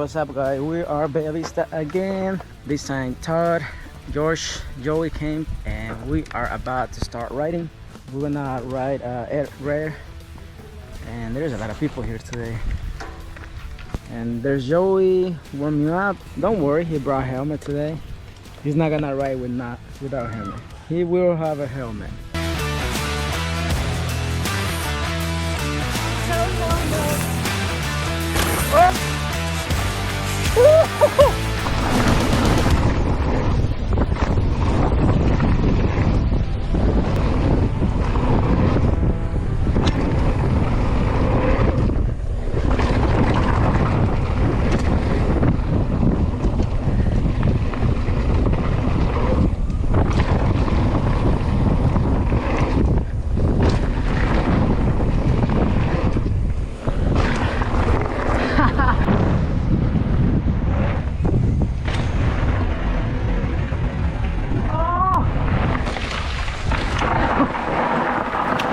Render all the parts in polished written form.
what's up, guys? We are Bella Vista again. This time Todd, George, Joey came and we are about to start riding. We're gonna ride Ed Rare, and there's a lot of people here today. And there's Joey warming up. Don't worry, he brought a helmet today. He's not gonna ride without a helmet. He will have a helmet.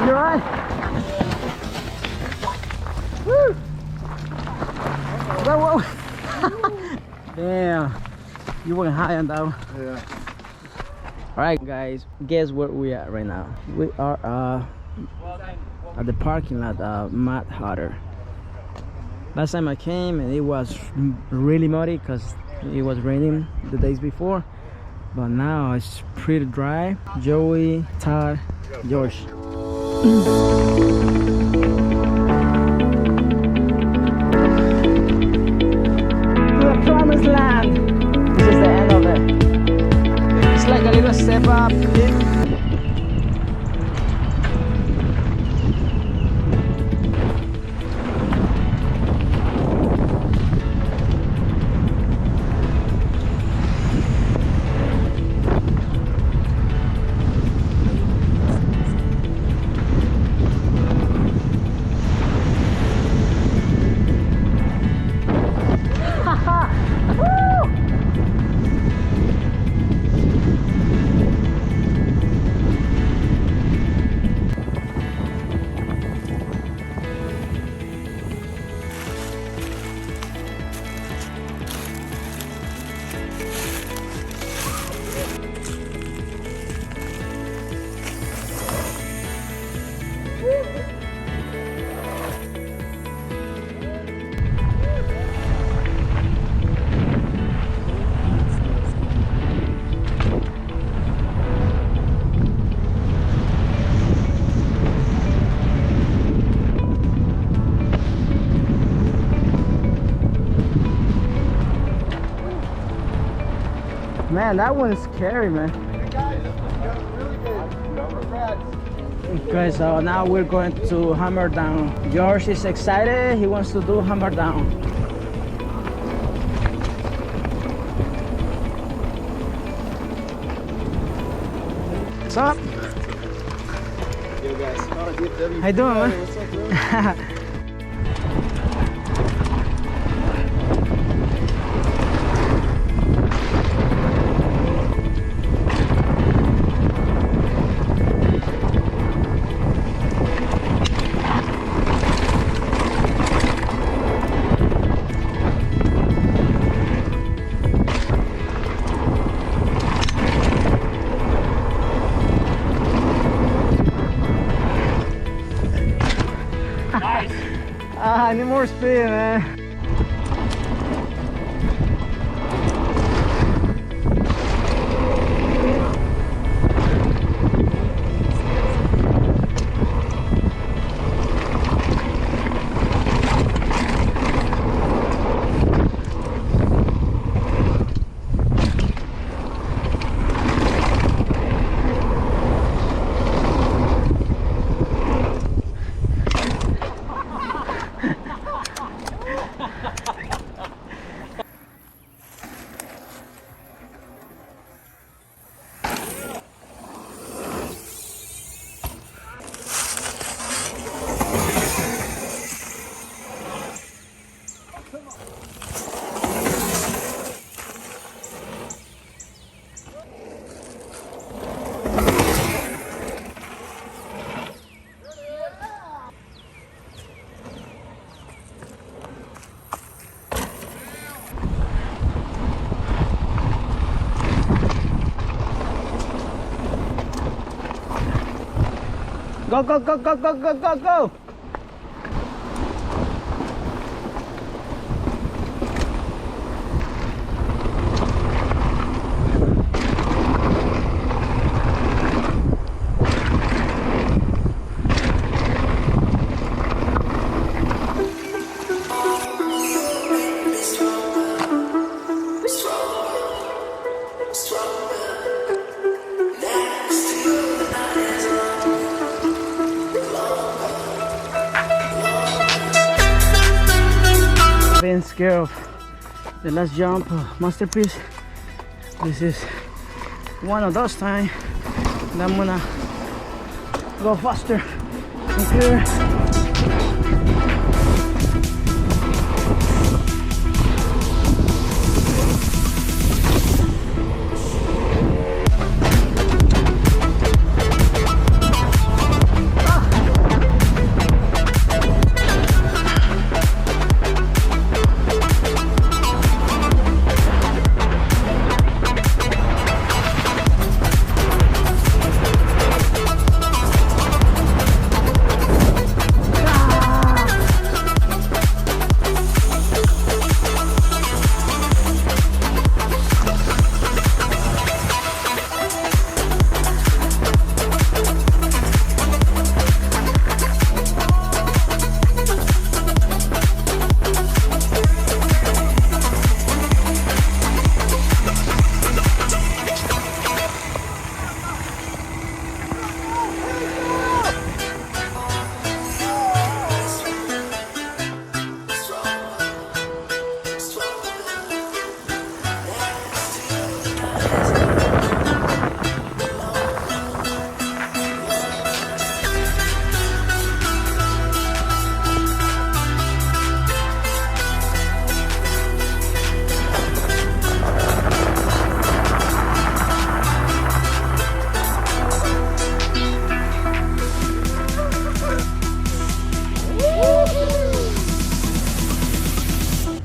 You're right. Woo! Whoa. Damn. You went high on that one. Yeah. Alright guys, guess where we are right now? We are at the parking lot, Mad Hatter. Last time I came and it was really muddy because it was raining the days before. But now it's pretty dry. Joey, Todd, George. To the promised land. This is the end of it. It's like a little step up. Man, that one's scary, man. Okay, so now we're going to hammer down. George is excited. He wants to do hammer down. What's up? Yo guys, How you doing, man? What's up, bro? I need more speed, man. Go, go, go, go, go, go, go, go. Been scared of the last jump masterpiece. This is one of those times that I'm gonna go faster and clear.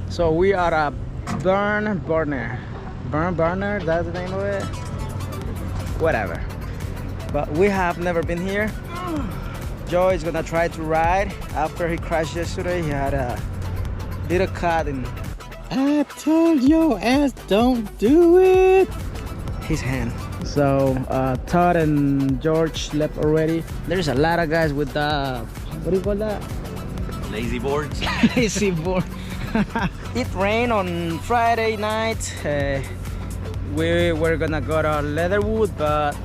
So we are a burn burner, that's the name of it, whatever, but we have never been here. Joe is gonna try to ride. After he crashed yesterday, he had a little cut in, I told your ass don't do it. his hand. So Todd and George left already. There's a lot of guys with what do you call that? Lazy boards. Lazy board. It rained on Friday night. We were gonna go to Leatherwood, but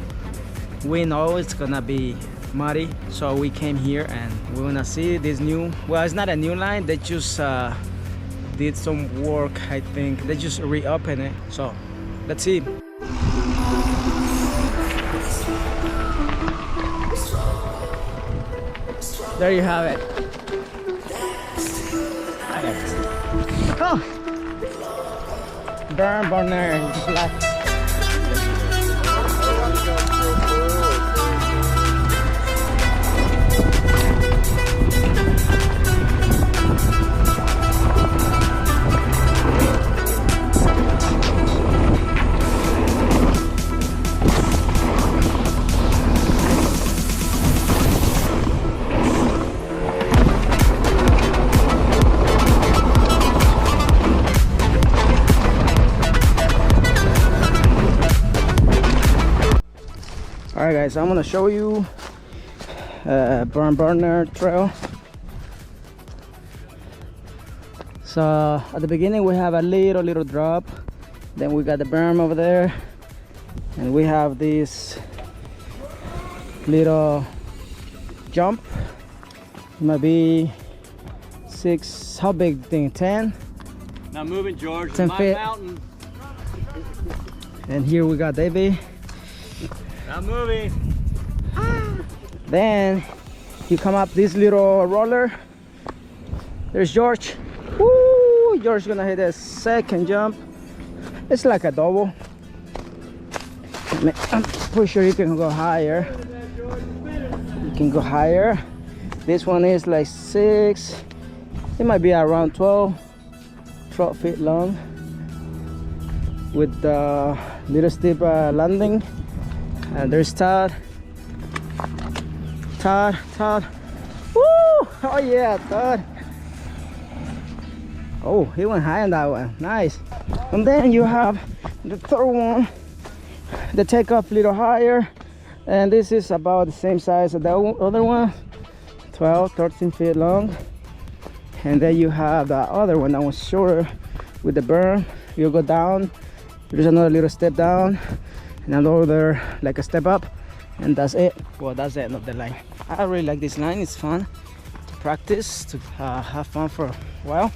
we know it's gonna be muddy, so we came here and we're gonna see this new, well, it's not a new line, they just did some work. I think they just reopened it, so let's see. There you have it. Oh. Burn burner black. Alright guys, I'm gonna show you burn burner trail. So at the beginning we have a little drop, then we got the berm over there, and we have this little jump. It might be 6, how big thing, 10? Now moving, George. 10 My feet. mountain. And here we got Davey. Not moving. Then you come up this little roller. There's George. Woo! George gonna hit a second jump. It's like a double. I'm pretty sure you can go higher. You can go higher. This one is like 6. It might be around 12 feet long, with the little steep landing. And there's Todd. Todd. Woo! Oh yeah, Todd. Oh, he went high on that one. Nice. And then you have the third one. They take off a little higher. And this is about the same size as the other one. 12, 13 feet long. And then you have the other one that was shorter with the berm. You go down. There's another little step down. And another like a step up. And that's it. Well, that's the end of the line. I really like this line. It's fun to practice, to have fun for a while.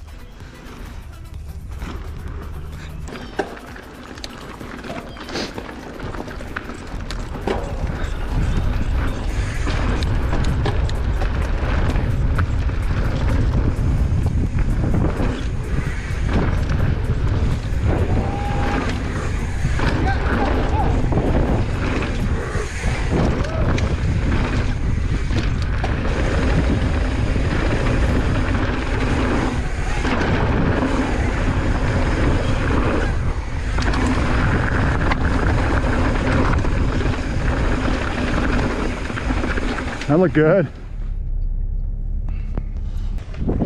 That looked good.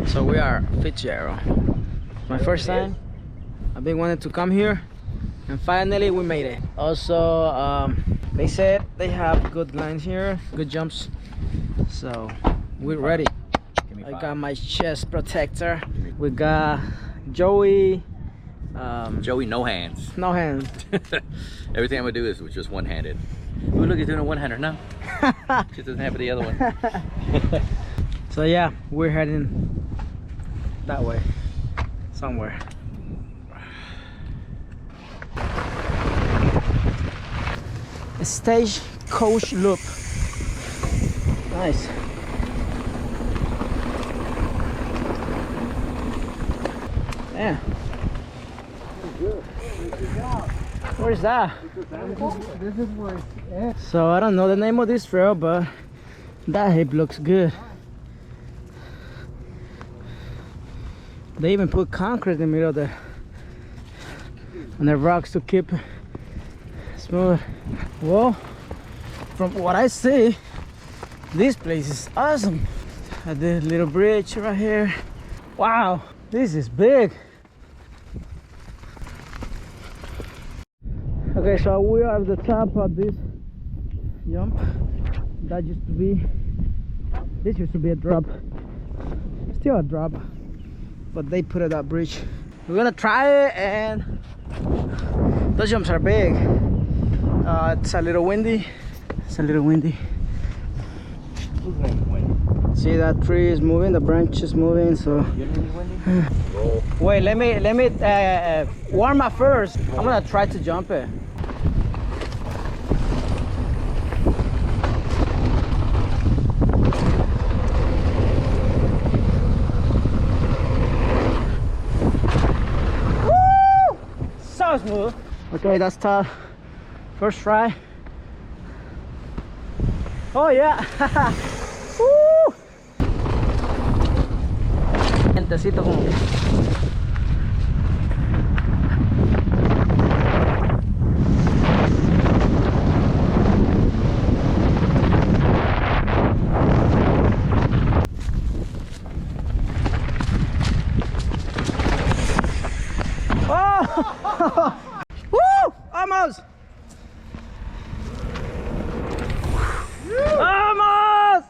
So we are Fitzgerald. My first time. I've been wanting to come here, and finally we made it. Also, they said they have good lines here, good jumps. So we're ready. I got my chest protector. We got Joey. Joey, no hands. No hands. Everything I'm gonna do is with just one-handed. Ooh, look, he's doing a one-hander now. Just doesn't have the other one. So yeah, we're heading that way, somewhere. A stagecoach loop. Nice. Yeah. Where's that? This is where it's at. So I don't know the name of this trail, but that hip looks good. They even put concrete in the middle of the and the rocks to keep smooth. Well, from what I see, this place is awesome. At the little bridge right here. Wow, this is big. Okay, so we are at the top of this jump. That used to be, this used to be a drop. Still a drop, but they put it up bridge. We're gonna try it, and those jumps are big. It's a little windy. It's a little windy. See, that tree is moving, the branch is moving, so. Wait, let me warm up first. I'm gonna try to jump it. Woo! So smooth. Okay, that's tough. First try. Oh yeah. Woo! Gentecito como que. Oh! Woo! Almost! Almost!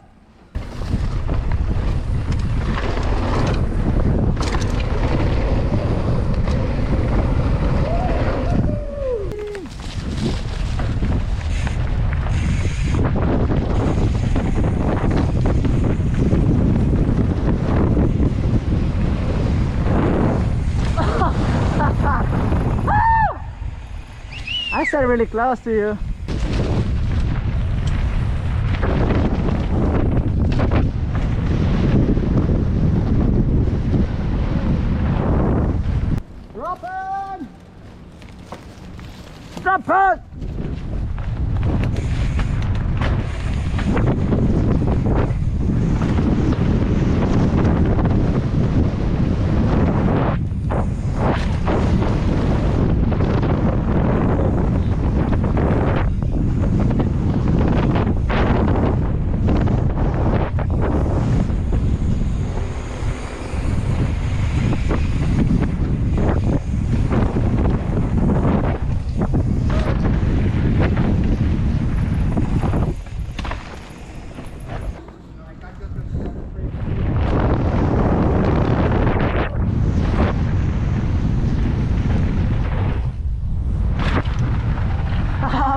I said really close to you. Drop it! Drop it!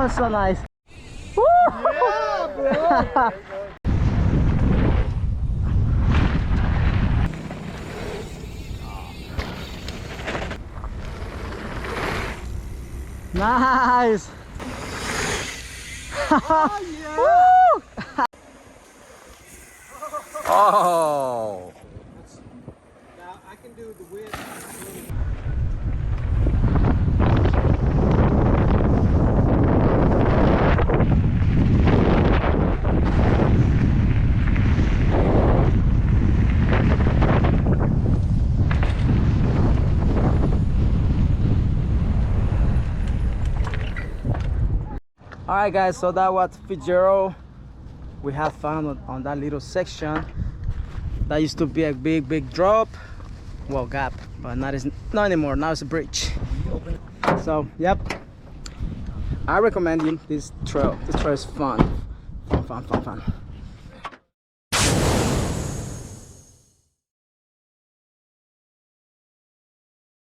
was so nice. Woo! Yeah, bro. Nice. Oh, yeah. Woo! Oh! Now I can do the width. All right, guys. So that was Fitzgerald. We had fun on that little section. That used to be a big drop, well, gap, but not anymore. Now it's a bridge. So yep, I recommend you this trail. This trail is fun.